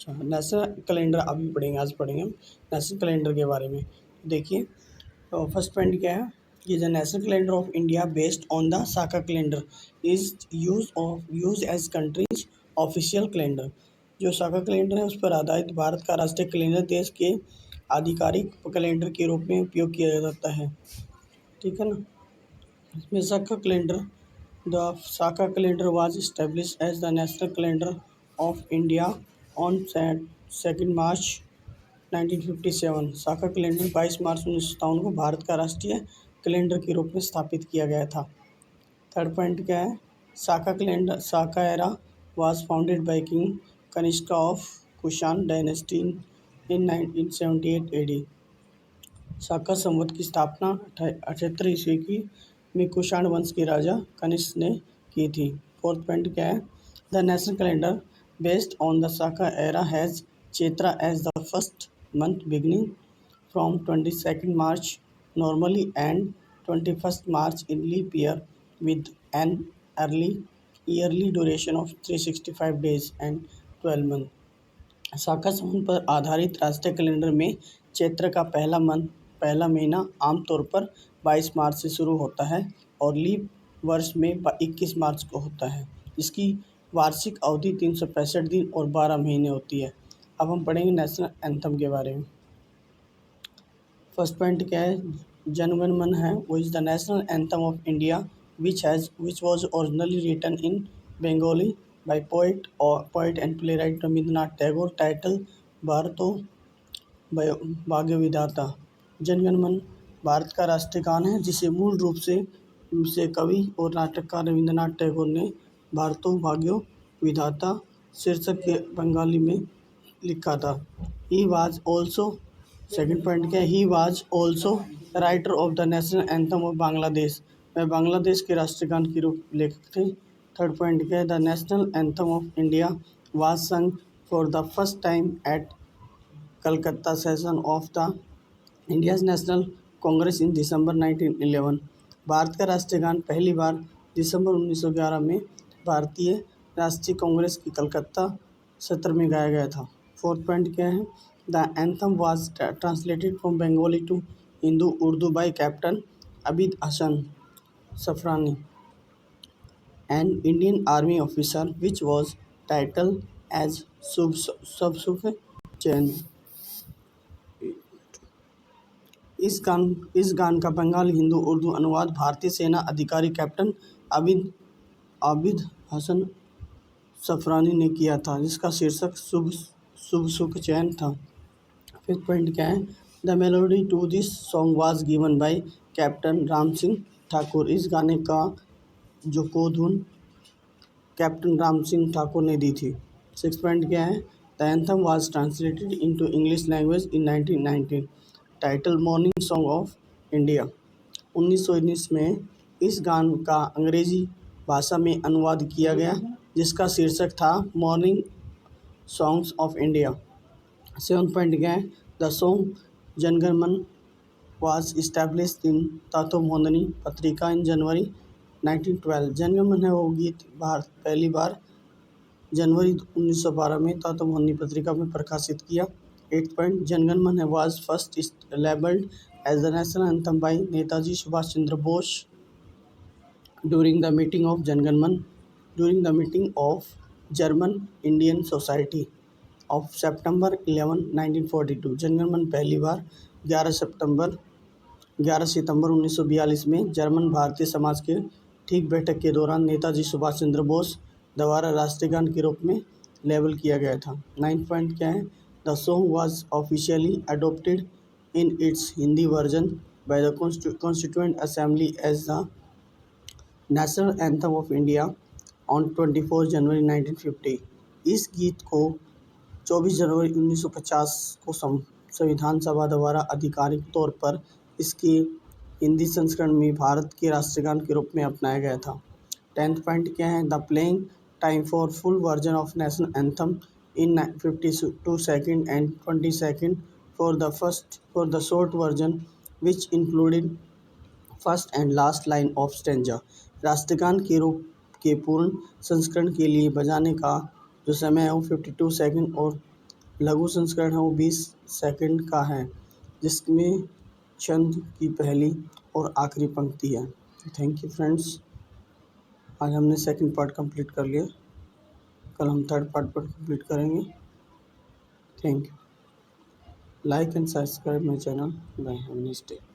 National calendar अभी पढ़ेंगे, आज पढ़ेंगे हम नेशनल कैलेंडर के बारे में। देखिए, फर्स्ट पॉइंट क्या है कि the national calendar of India based on the Saka calendar is use as country's official calendar. जो साका कैलेंडर है उस पर आधारित भारत का राष्ट्रीय कैलेंडर देश के आधिकारिक कैलेंडर के रूप में उपयोग किया जाता है। ठीक है ना। इसमें Saka calendar was established as the national calendar of India on 2 March 1957। Saka calendar 22 मार्च 1957 को भारत का राष्ट्रीय कैलेंडर के रूप में स्थापित किया गया था। थर्ड पॉइंट क्या है, Saka era was founded by king Kanishka of Kushan dynasty in 1978 AD. Saka Samvat की स्थापना 78 ईस्वी की में कुषाण वंश के राजा कनिष्क ने की थी। फोर्थ पॉइंट क्या है, the national calendar based on the Saka era has Chaitra as the first month beginning from 22 March normally and 21 March in leap year with an yearly duration of 365 days and 12 month. Saka Samvat पर आधारित राष्ट्रीय calendar में चैत्र का पहला महीना आमतौर पर 22 मार्च से शुरू होता है और लीप वर्ष में 21 मार्च को होता है। इसकी वार्षिक अवधि 365 दिन और 12 महीने होती है। अब हम पढ़ेंगे नेशनल एंथम के बारे में। फर्स्ट पॉइंट क्या है, जन गण मन है वो is the national anthem of India which was originally written in Bengali by poet and playwright Rabindranath Tagore title Bharoto Bhagya विधाता। जनगण मन भारत का राष्ट्रीय गान है जिसे मूल रूप से कवि और नाटककार रविंद्रनाथ टैगोर ने भारतो भाग्यो विधाता शीर्षक के बंगाली में लिखा था। He was also second point क्या, he was also writer of the national anthem of Bangladesh. वह बांग्लादेश के राष्ट्रीय गान के रूप लेखक थे। थर्ड पॉइंट क्या है, the national anthem of India was sung for the first time at Calcutta session of the India's national Congress in December 1911। Bharat का राष्ट्रीय गान पहली बार दिसंबर 1911 में भारतीय राष्ट्रीय कांग्रेस की कलकत्ता सत्र में गाया गया था। फोर्थ पॉइंट क्या है, the anthem was translated from Bengali to Hindu Urdu by captain Abid Hasan Safrani an Indian army officer which was title as Shubh Sukh Chain. इस गान का बंगाली हिंदू उर्दू अनुवाद भारतीय सेना अधिकारी कैप्टन आबिद हसन सफरानी ने किया था, जिसका शीर्षक शुभ सुख चैन था। फिफ्थ पॉइंट क्या है, the melody to this song was given by Captain Ram Singh Thakur. इस गाने का जो धुन कैप्टन राम सिंह ठाकुर ने दी थी। सिक्स पॉइंट क्या है, the anthem was translated into English language in 1919। Title morning song of India. 1919 में इस गान का अंग्रेजी भाषा में अनुवाद किया गया जिसका शीर्षक था morning songs of India. Seven point क्या है, द सॉन्ग जनगण मन वाज इस्टेब्लिश्ड इन तातोमोहनी पत्रिका इन जनवरी 1912। जनगण मन है वो गीत पहली बार जनवरी 1912 में तातोमोहनी पत्रिका में प्रकाशित किया। एट पॉइंट, जनगण मन है was first labelled as the national anthem by Netaji Subhash Chandra Bose during the meeting of German Indian society of September 11, 1942। Janagana Mana पहली बार 11 सितंबर 1942 में जर्मन भारतीय समाज के ठीक बैठक के दौरान नेताजी सुभाष चंद्र बोस द्वारा राष्ट्रीय गान के रूप में लेबल किया गया था। 9 पॉइंट क्या है, the song was officially adopted in its Hindi version by the constituent assembly as the national anthem of India on 24 January 1950। इस गीत को 24 जनवरी 1950 को संविधान सभा द्वारा आधिकारिक तौर पर इसके हिंदी संस्करण में भारत के राष्ट्रीय गान के रूप में अपनाया गया था। 10th पॉइंट क्या है, the playing time for full version of national anthem in 52 seconds and 20 seconds for the short version which included first and last line of stanza। राष्ट्रगान के रूप के पूर्ण संस्करण के लिए बजाने का जो समय है वो 52 सेकंड और लघु संस्करण है वो 20 सेकंड का है, जिसमें चंद की पहली और आखिरी पंक्ति है। थैंक यू फ्रेंड्स, आज हमने सेकंड पार्ट कंप्लीट कर लिया, कल हम थर्ड पार्ट पर कंप्लीट करेंगे। Thank you. Like and subscribe my channel. Bye, have a nice day.